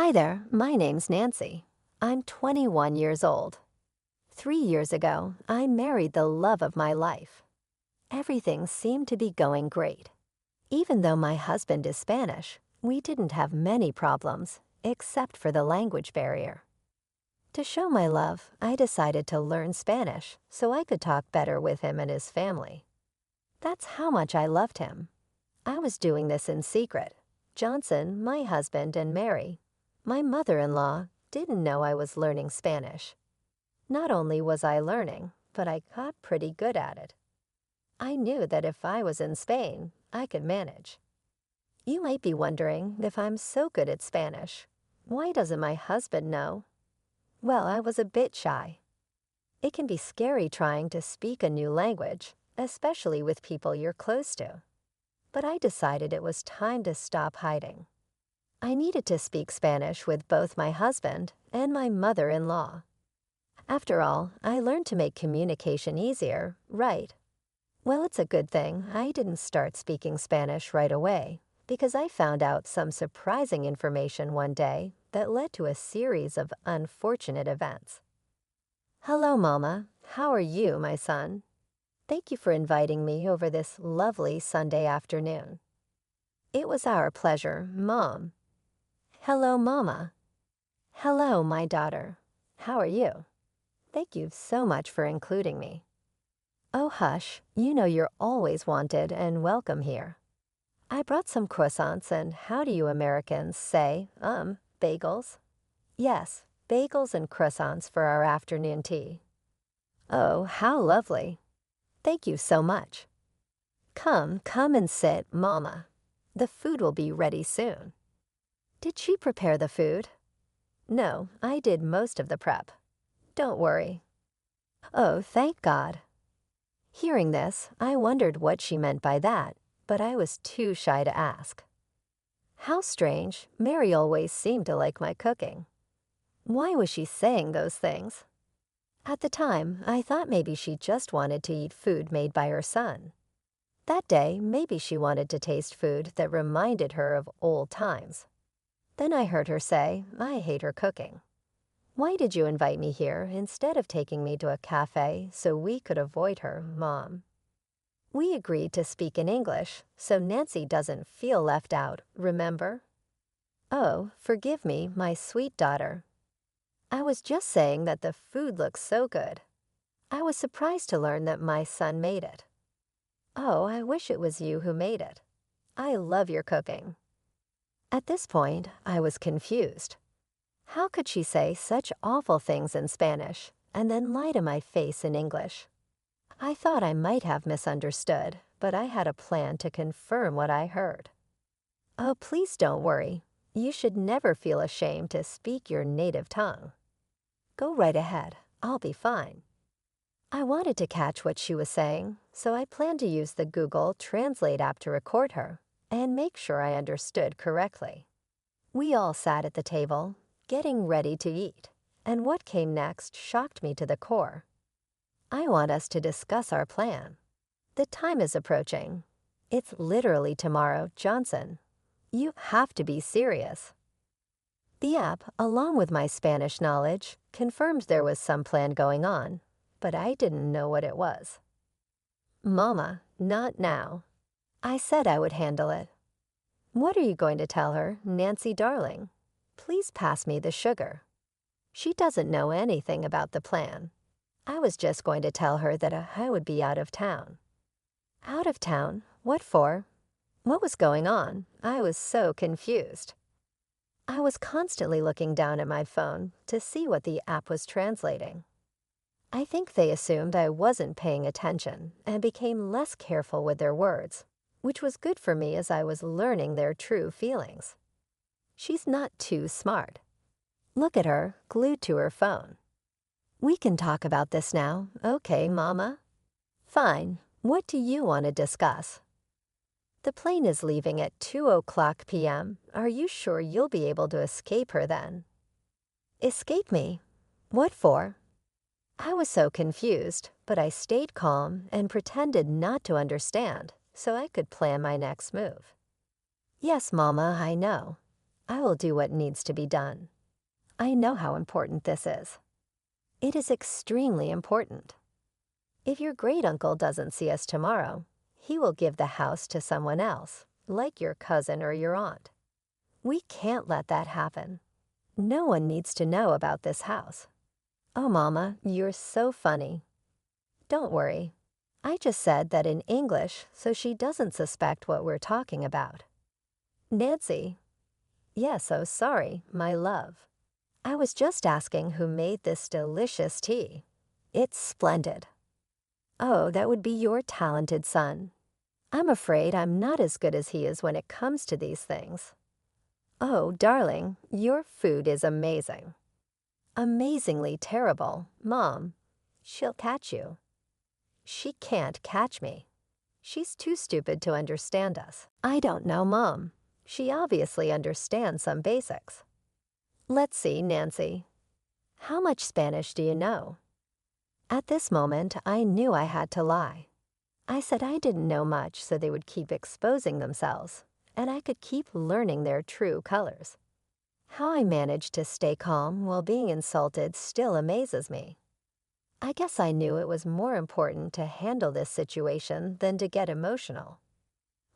Hi there, my name's Nancy. I'm 21 years old. 3 years ago, I married the love of my life. Everything seemed to be going great. Even though my husband is Spanish, we didn't have many problems, except for the language barrier. To show my love, I decided to learn Spanish so I could talk better with him and his family. That's how much I loved him. I was doing this in secret. Johnson, my husband, and Mary, my mother-in-law, didn't know I was learning Spanish. Not only was I learning, but I got pretty good at it. I knew that if I was in Spain, I could manage. You might be wondering, if I'm so good at Spanish, why doesn't my husband know? Well, I was a bit shy. It can be scary trying to speak a new language, especially with people you're close to. But I decided it was time to stop hiding. I needed to speak Spanish with both my husband and my mother-in-law. After all, I learned to make communication easier, right? Well, it's a good thing I didn't start speaking Spanish right away, because I found out some surprising information one day that led to a series of unfortunate events. Hello, Mama. How are you, my son? Thank you for inviting me over this lovely Sunday afternoon. It was our pleasure, Mom. Hello, Mama. Hello, my daughter. How are you? Thank you so much for including me. Oh, hush, you know you're always wanted and welcome here. I brought some croissants and how do you Americans say, bagels? Yes, bagels and croissants for our afternoon tea. Oh, how lovely. Thank you so much. Come and sit, Mama. The food will be ready soon. Did she prepare the food? No, I did most of the prep. Don't worry. Oh, thank God. Hearing this, I wondered what she meant by that, but I was too shy to ask. How strange, Mary always seemed to like my cooking. Why was she saying those things? At the time, I thought maybe she just wanted to eat food made by her son. That day, maybe she wanted to taste food that reminded her of old times. Then I heard her say, I hate her cooking. Why did you invite me here instead of taking me to a cafe so we could avoid her, Mom? We agreed to speak in English so Nancy doesn't feel left out, remember? Oh, forgive me, my sweet daughter. I was just saying that the food looks so good. I was surprised to learn that my son made it. Oh, I wish it was you who made it. I love your cooking. At this point, I was confused. How could she say such awful things in Spanish and then lie to my face in English? I thought I might have misunderstood, but I had a plan to confirm what I heard. Oh, please don't worry. You should never feel ashamed to speak your native tongue. Go right ahead. I'll be fine. I wanted to catch what she was saying, so I planned to use the Google Translate app to record her and make sure I understood correctly. We all sat at the table, getting ready to eat, and what came next shocked me to the core. I want us to discuss our plan. The time is approaching. It's literally tomorrow, Johnson. You have to be serious. The app, along with my Spanish knowledge, confirmed there was some plan going on, but I didn't know what it was. Mama, not now. I said I would handle it. What are you going to tell her, Nancy darling? Please pass me the sugar. She doesn't know anything about the plan. I was just going to tell her that I would be out of town. Out of town? What for? What was going on? I was so confused. I was constantly looking down at my phone to see what the app was translating. I think they assumed I wasn't paying attention and became less careful with their words, which was good for me as I was learning their true feelings. She's not too smart. Look at her, glued to her phone. We can talk about this now, okay, Mama? Fine. What do you want to discuss? The plane is leaving at 2:00 p.m. Are you sure you'll be able to escape her then? Escape me? What for? I was so confused, but I stayed calm and pretended not to understand so I could plan my next move. Yes, Mama, I know. I will do what needs to be done. I know how important this is. It is extremely important. If your great-uncle doesn't see us tomorrow, he will give the house to someone else, like your cousin or your aunt. We can't let that happen. No one needs to know about this house. Oh, Mama, you're so funny. Don't worry. I just said that in English so she doesn't suspect what we're talking about. Nancy. Yes, oh, sorry, my love. I was just asking who made this delicious tea. It's splendid. Oh, that would be your talented son. I'm afraid I'm not as good as he is when it comes to these things. Oh, darling, your food is amazing. Amazingly terrible, Mom. She'll catch you. She can't catch me. She's too stupid to understand us. I don't know, Mom. She obviously understands some basics. Let's see, Nancy. How much Spanish do you know? At this moment, I knew I had to lie. I said I didn't know much so they would keep exposing themselves, and I could keep learning their true colors. How I managed to stay calm while being insulted still amazes me. I guess I knew it was more important to handle this situation than to get emotional.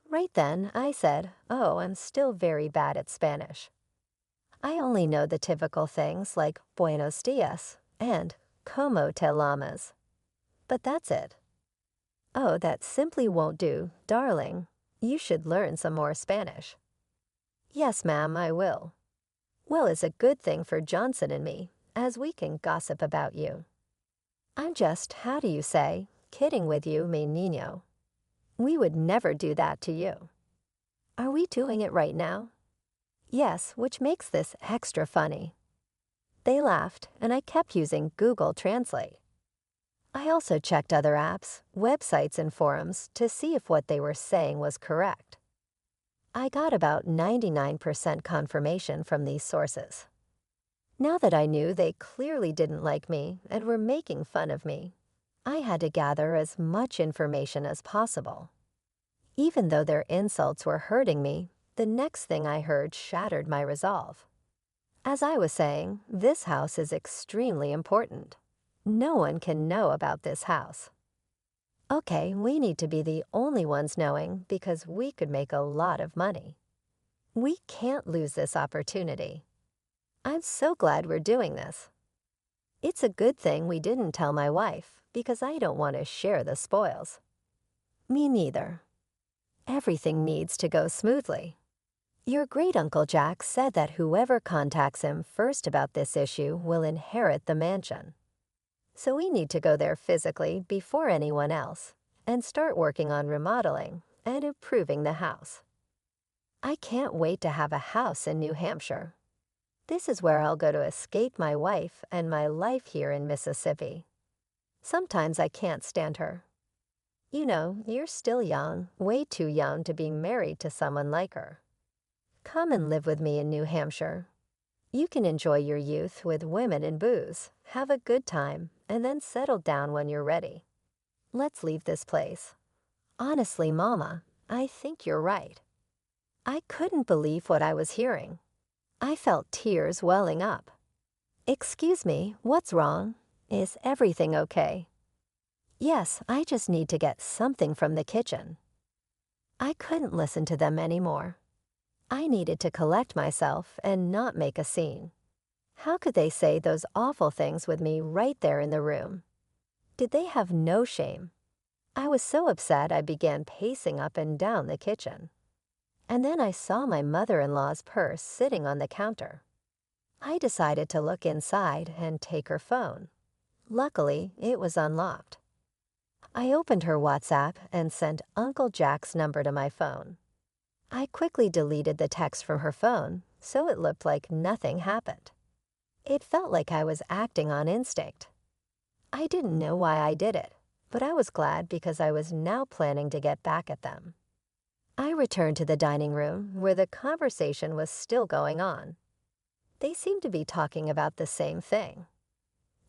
Right then, I said, oh, I'm still very bad at Spanish. I only know the typical things like buenos dias and como te llamas. But that's it. Oh, that simply won't do, darling. You should learn some more Spanish. Yes, ma'am, I will. Well, it's a good thing for Johnson and me, as we can gossip about you. I'm just, how do you say, kidding with you, mi niño. We would never do that to you. Are we doing it right now? Yes, which makes this extra funny. They laughed, and I kept using Google Translate. I also checked other apps, websites, and forums to see if what they were saying was correct. I got about 99% confirmation from these sources. Now that I knew they clearly didn't like me and were making fun of me, I had to gather as much information as possible. Even though their insults were hurting me, the next thing I heard shattered my resolve. As I was saying, this house is extremely important. No one can know about this house. Okay, we need to be the only ones knowing because we could make a lot of money. We can't lose this opportunity. I'm so glad we're doing this. It's a good thing we didn't tell my wife because I don't want to share the spoils. Me neither. Everything needs to go smoothly. Your great-uncle Jack said that whoever contacts him first about this issue will inherit the mansion. So we need to go there physically before anyone else and start working on remodeling and improving the house. I can't wait to have a house in New Hampshire. This is where I'll go to escape my wife and my life here in Mississippi. Sometimes I can't stand her. You know, you're still young, way too young to be married to someone like her. Come and live with me in New Hampshire. You can enjoy your youth with women and booze, have a good time, and then settle down when you're ready. Let's leave this place. Honestly, Mama, I think you're right. I couldn't believe what I was hearing. I felt tears welling up. Excuse me, what's wrong? Is everything okay? Yes, I just need to get something from the kitchen. I couldn't listen to them anymore. I needed to collect myself and not make a scene. How could they say those awful things with me right there in the room? Did they have no shame? I was so upset I began pacing up and down the kitchen. And then I saw my mother-in-law's purse sitting on the counter. I decided to look inside and take her phone. Luckily, it was unlocked. I opened her WhatsApp and sent Uncle Jack's number to my phone. I quickly deleted the text from her phone, so it looked like nothing happened. It felt like I was acting on instinct. I didn't know why I did it, but I was glad because I was now planning to get back at them. I returned to the dining room where the conversation was still going on. They seemed to be talking about the same thing.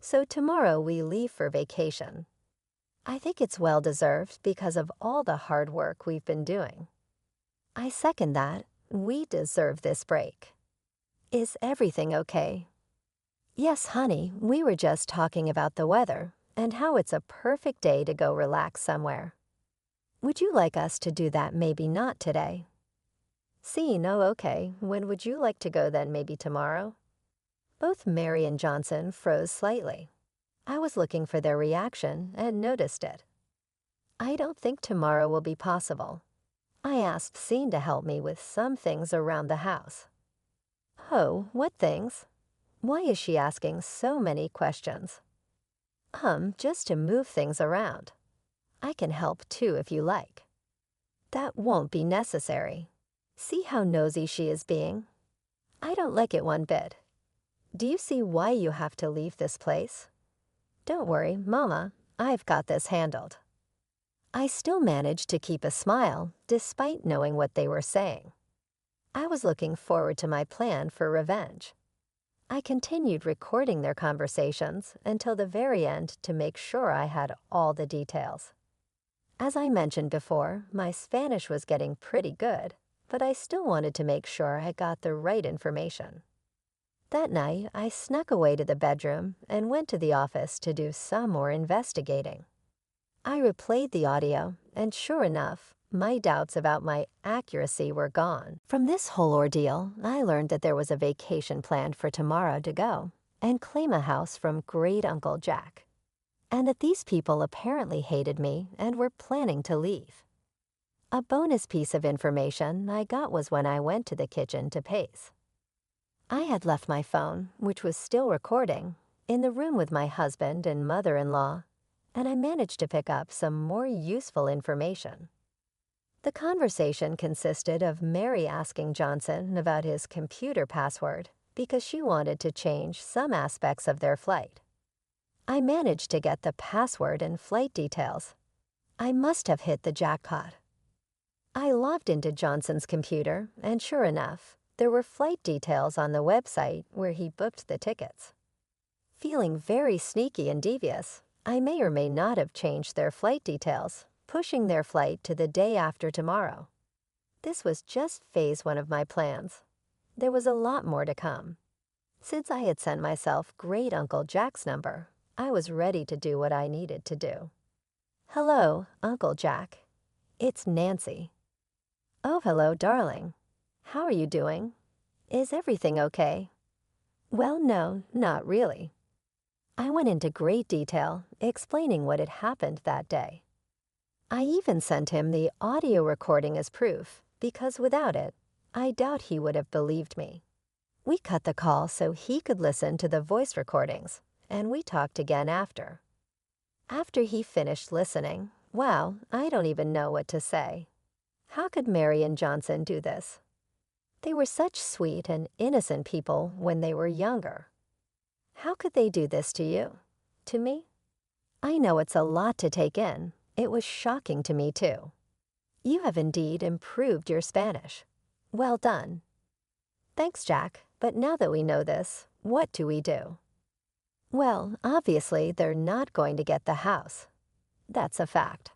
So tomorrow we leave for vacation. I think it's well-deserved because of all the hard work we've been doing. I second that. We deserve this break. Is everything okay? Yes, honey, we were just talking about the weather and how it's a perfect day to go relax somewhere. Would you like us to do that maybe not today? See, no, okay. When would you like to go then, maybe tomorrow? Both Mary and Johnson froze slightly. I was looking for their reaction and noticed it. I don't think tomorrow will be possible. I asked Scene to help me with some things around the house. Oh, what things? Why is she asking so many questions? Just to move things around. I can help too if you like. That won't be necessary. See how nosy she is being? I don't like it one bit. Do you see why you have to leave this place? Don't worry, Mama, I've got this handled. I still managed to keep a smile despite knowing what they were saying. I was looking forward to my plan for revenge. I continued recording their conversations until the very end to make sure I had all the details. As I mentioned before, my Spanish was getting pretty good, but I still wanted to make sure I got the right information. That night, I snuck away to the bedroom and went to the office to do some more investigating. I replayed the audio, and sure enough, my doubts about my accuracy were gone. From this whole ordeal, I learned that there was a vacation planned for tomorrow to go and claim a house from Great Uncle Jack, and that these people apparently hated me and were planning to leave. A bonus piece of information I got was when I went to the kitchen to pace. I had left my phone, which was still recording, in the room with my husband and mother-in-law, and I managed to pick up some more useful information. The conversation consisted of Mary asking Johnson about his computer password because she wanted to change some aspects of their flight. I managed to get the password and flight details. I must have hit the jackpot. I logged into Johnson's computer, and sure enough, there were flight details on the website where he booked the tickets. Feeling very sneaky and devious, I may or may not have changed their flight details, pushing their flight to the day after tomorrow. This was just phase 1 of my plans. There was a lot more to come. Since I had sent myself Great Uncle Jack's number, I was ready to do what I needed to do. Hello, Uncle Jack. It's Nancy. Oh, hello, darling. How are you doing? Is everything okay? Well, no, not really. I went into great detail, explaining what had happened that day. I even sent him the audio recording as proof, because without it, I doubt he would have believed me. We cut the call so he could listen to the voice recordings, and we talked again after. After he finished listening, wow, I don't even know what to say. How could Mary and Johnson do this? They were such sweet and innocent people when they were younger. How could they do this to you? To me? I know it's a lot to take in. It was shocking to me, too. You have indeed improved your Spanish. Well done. Thanks, Jack, but now that we know this, what do we do? Well, obviously, they're not going to get the house. That's a fact.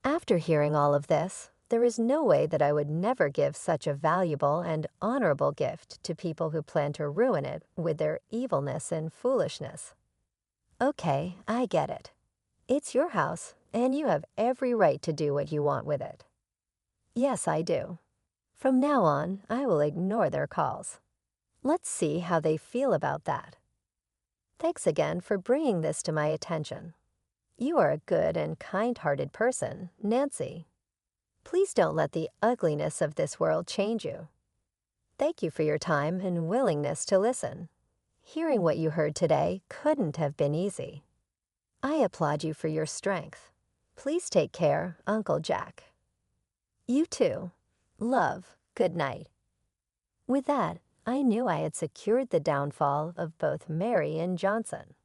After hearing all of this, there is no way that I would never give such a valuable and honorable gift to people who plan to ruin it with their evilness and foolishness. Okay, I get it. It's your house, and you have every right to do what you want with it. Yes, I do. From now on, I will ignore their calls. Let's see how they feel about that. Thanks again for bringing this to my attention. You are a good and kind-hearted person, Nancy. Please don't let the ugliness of this world change you. Thank you for your time and willingness to listen. Hearing what you heard today couldn't have been easy. I applaud you for your strength. Please take care, Uncle Jack. You too. Love, good night. With that, I knew I had secured the downfall of both Mary and Johnson.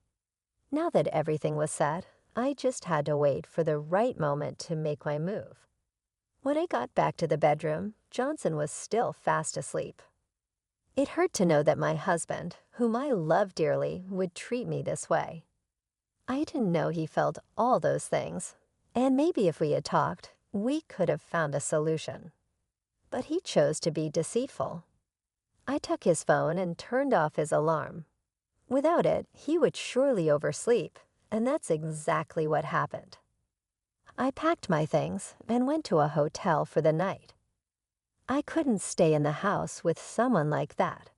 Now that everything was set, I just had to wait for the right moment to make my move. When I got back to the bedroom, Johnson was still fast asleep. It hurt to know that my husband, whom I love dearly, would treat me this way. I didn't know he felt all those things, and maybe if we had talked, we could have found a solution. But he chose to be deceitful. I took his phone and turned off his alarm. Without it, he would surely oversleep, and that's exactly what happened. I packed my things and went to a hotel for the night. I couldn't stay in the house with someone like that.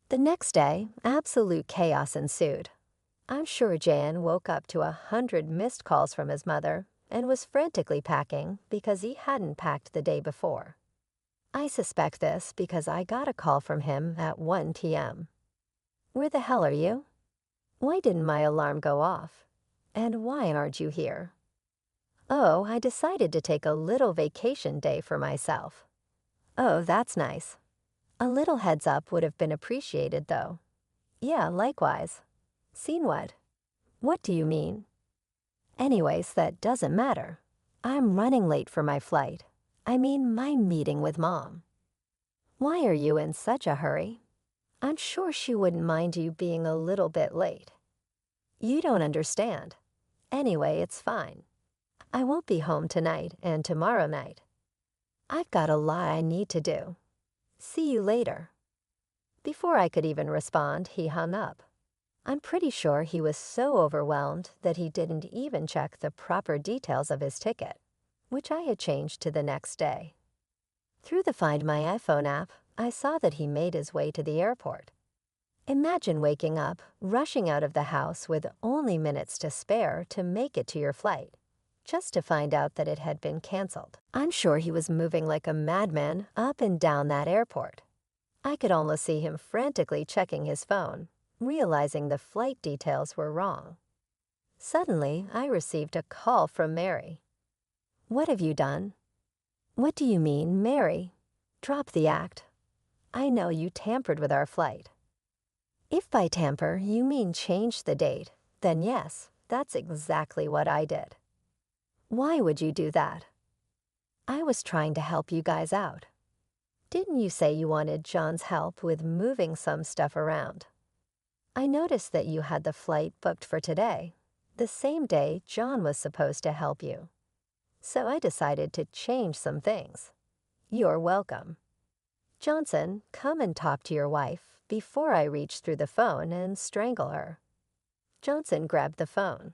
The next day, absolute chaos ensued. I'm sure Jan woke up to 100 missed calls from his mother and was frantically packing because he hadn't packed the day before. I suspect this because I got a call from him at 1 p.m. Where the hell are you? Why didn't my alarm go off? And why aren't you here? Oh, I decided to take a little vacation day for myself. Oh, that's nice. A little heads up would have been appreciated, though. Yeah, likewise. Seen what? What do you mean? Anyways, that doesn't matter. I'm running late for my flight. I mean, my meeting with Mom. Why are you in such a hurry? I'm sure she wouldn't mind you being a little bit late. You don't understand. Anyway, it's fine. I won't be home tonight and tomorrow night. I've got a lot I need to do. See you later. Before I could even respond, he hung up. I'm pretty sure he was so overwhelmed that he didn't even check the proper details of his ticket, which I had changed to the next day. Through the Find My iPhone app, I saw that he made his way to the airport. Imagine waking up, rushing out of the house with only minutes to spare to make it to your flight, just to find out that it had been canceled. I'm sure he was moving like a madman up and down that airport. I could almost see him frantically checking his phone, realizing the flight details were wrong. Suddenly, I received a call from Mary. What have you done? What do you mean, Mary? Drop the act. I know you tampered with our flight. If by tamper you mean change the date, then yes, that's exactly what I did. Why would you do that? I was trying to help you guys out. Didn't you say you wanted John's help with moving some stuff around? I noticed that you had the flight booked for today, the same day John was supposed to help you. So I decided to change some things. You're welcome. Johnson, come and talk to your wife before I reach through the phone and strangle her. Johnson grabbed the phone.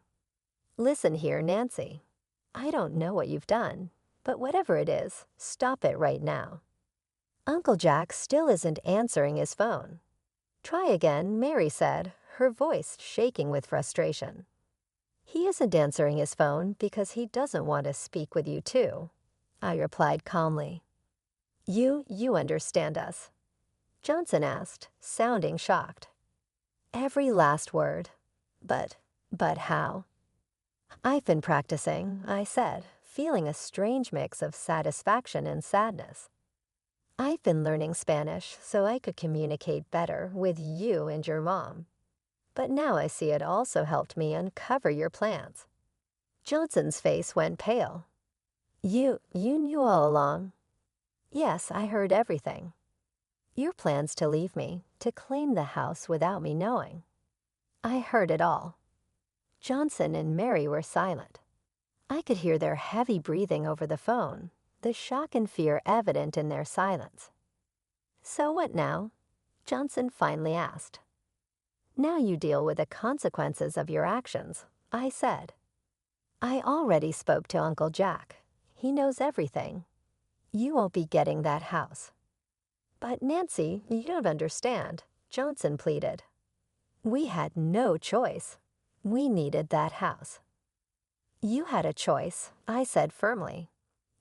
Listen here, Nancy. I don't know what you've done, but whatever it is, stop it right now. Uncle Jack still isn't answering his phone. Try again, Mary said, her voice shaking with frustration. He isn't answering his phone because he doesn't want to speak with you too, I replied calmly. You understand us? Johnson asked, sounding shocked. Every last word. But how? I've been practicing, I said, feeling a strange mix of satisfaction and sadness. I've been learning Spanish so I could communicate better with you and your mom. But now I see it also helped me uncover your plans. Johnson's face went pale. You knew all along? Yes, I heard everything. Your plans to leave me, to claim the house without me knowing. I heard it all. Johnson and Mary were silent. I could hear their heavy breathing over the phone, the shock and fear evident in their silence. So what now? Johnson finally asked. Now you deal with the consequences of your actions, I said. I already spoke to Uncle Jack. He knows everything. You won't be getting that house. But Nancy, you don't understand, Johnson pleaded. We had no choice. We needed that house. You had a choice, I said firmly.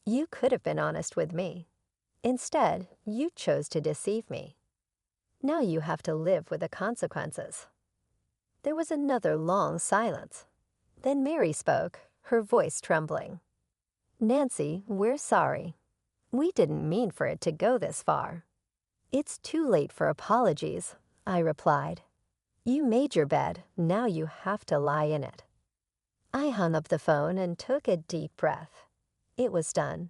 You could have been honest with me. Instead, you chose to deceive me. Now you have to live with the consequences. There was another long silence. Then Mary spoke, her voice trembling. Nancy, we're sorry. We didn't mean for it to go this far. It's too late for apologies, I replied. You made your bed, now you have to lie in it. I hung up the phone and took a deep breath. It was done.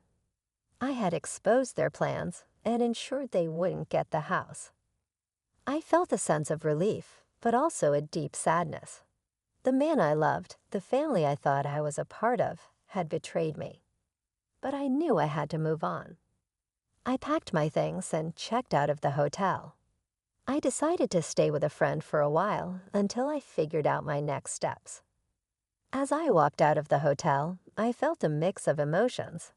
I had exposed their plans and ensured they wouldn't get the house. I felt a sense of relief, but also a deep sadness. The man I loved, the family I thought I was a part of, had betrayed me. But I knew I had to move on. I packed my things and checked out of the hotel. I decided to stay with a friend for a while until I figured out my next steps. As I walked out of the hotel, I felt a mix of emotions: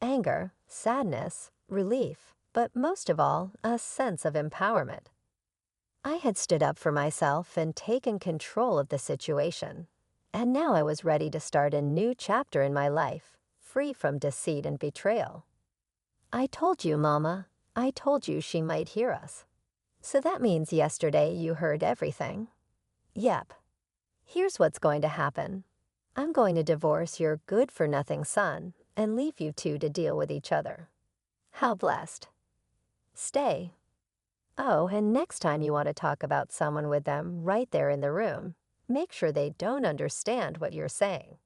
anger, sadness, relief, but most of all, a sense of empowerment. I had stood up for myself and taken control of the situation, and now I was ready to start a new chapter in my life, free from deceit and betrayal. I told you, Mama. I told you she might hear us. So that means yesterday you heard everything? Yep. Here's what's going to happen. I'm going to divorce your good-for-nothing son and leave you two to deal with each other. How blessed. Stay. Oh, and next time you want to talk about someone with them right there in the room, make sure they don't understand what you're saying.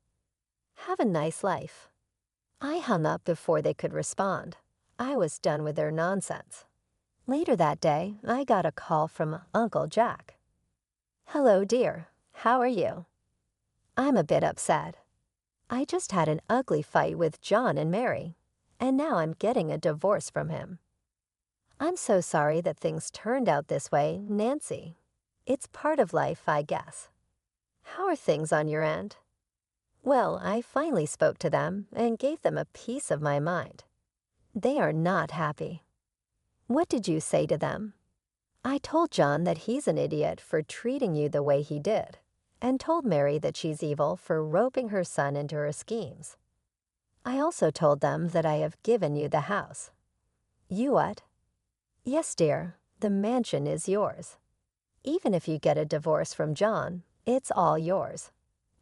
Have a nice life. I hung up before they could respond. I was done with their nonsense. Later that day, I got a call from Uncle Jack. Hello, dear. How are you? I'm a bit upset. I just had an ugly fight with John and Mary, and now I'm getting a divorce from him. I'm so sorry that things turned out this way, Nancy. It's part of life, I guess. How are things on your end? Well, I finally spoke to them and gave them a piece of my mind. They are not happy. What did you say to them? I told John that he's an idiot for treating you the way he did, and told Mary that she's evil for roping her son into her schemes. I also told them that I have given you the house. You what? Yes, dear, the mansion is yours. Even if you get a divorce from John, it's all yours,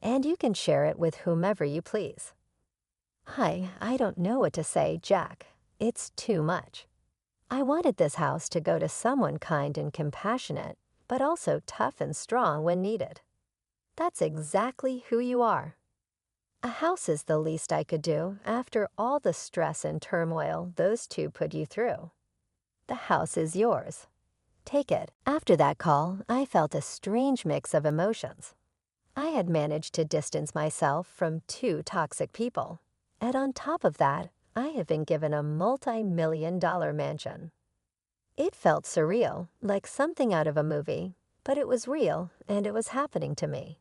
and you can share it with whomever you please. I don't know what to say, Jack. It's too much. I wanted this house to go to someone kind and compassionate, but also tough and strong when needed. That's exactly who you are. A house is the least I could do after all the stress and turmoil those two put you through. The house is yours. Take it. After that call, I felt a strange mix of emotions. I had managed to distance myself from two toxic people, and on top of that, I have been given a multi-million-dollar mansion. It felt surreal, like something out of a movie, but it was real and it was happening to me.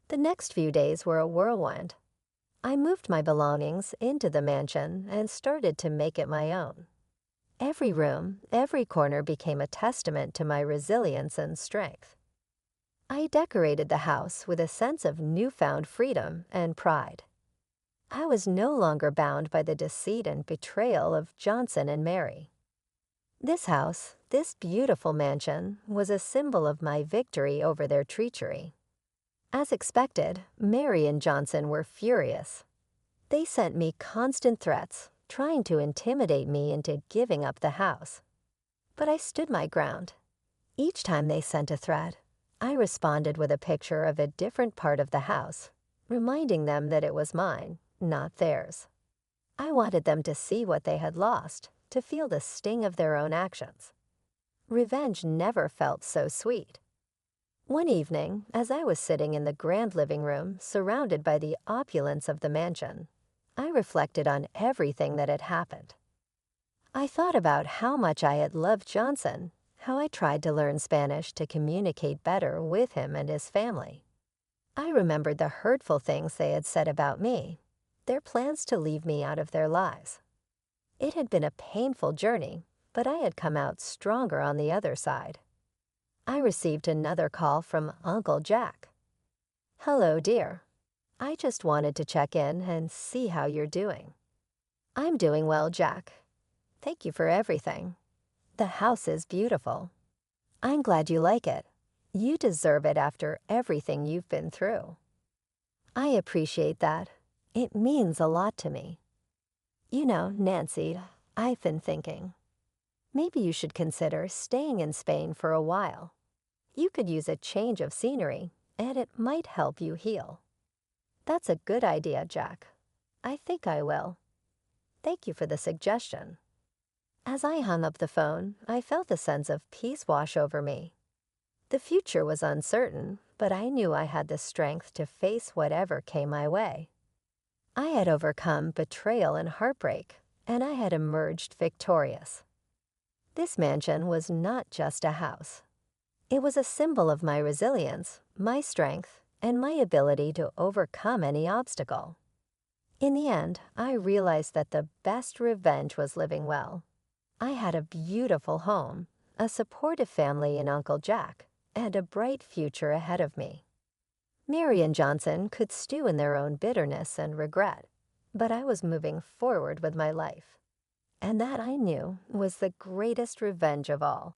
The next few days were a whirlwind. I moved my belongings into the mansion and started to make it my own. Every room, every corner became a testament to my resilience and strength. I decorated the house with a sense of newfound freedom and pride. I was no longer bound by the deceit and betrayal of Johnson and Mary. This house, this beautiful mansion, was a symbol of my victory over their treachery. As expected, Mary and Johnson were furious. They sent me constant threats, trying to intimidate me into giving up the house. But I stood my ground. Each time they sent a threat, I responded with a picture of a different part of the house, reminding them that it was mine, not theirs. I wanted them to see what they had lost, to feel the sting of their own actions. Revenge never felt so sweet. One evening, as I was sitting in the grand living room surrounded by the opulence of the mansion, I reflected on everything that had happened. I thought about how much I had loved Johnson, how I tried to learn Spanish to communicate better with him and his family. I remembered the hurtful things they had said about me, their plans to leave me out of their lives. It had been a painful journey, but I had come out stronger on the other side. I received another call from Uncle Jack. Hello, dear. I just wanted to check in and see how you're doing. I'm doing well, Jack. Thank you for everything. The house is beautiful. I'm glad you like it. You deserve it after everything you've been through. I appreciate that. It means a lot to me. You know, Nancy, I've been thinking. Maybe you should consider staying in Spain for a while. You could use a change of scenery, and it might help you heal. That's a good idea, Jack. I think I will. Thank you for the suggestion. As I hung up the phone, I felt a sense of peace wash over me. The future was uncertain, but I knew I had the strength to face whatever came my way. I had overcome betrayal and heartbreak, and I had emerged victorious. This mansion was not just a house. It was a symbol of my resilience, my strength, and my ability to overcome any obstacle. In the end, I realized that the best revenge was living well. I had a beautiful home, a supportive family in Uncle Jack, and a bright future ahead of me. Mary and Johnson could stew in their own bitterness and regret, but I was moving forward with my life. And that, I knew, was the greatest revenge of all.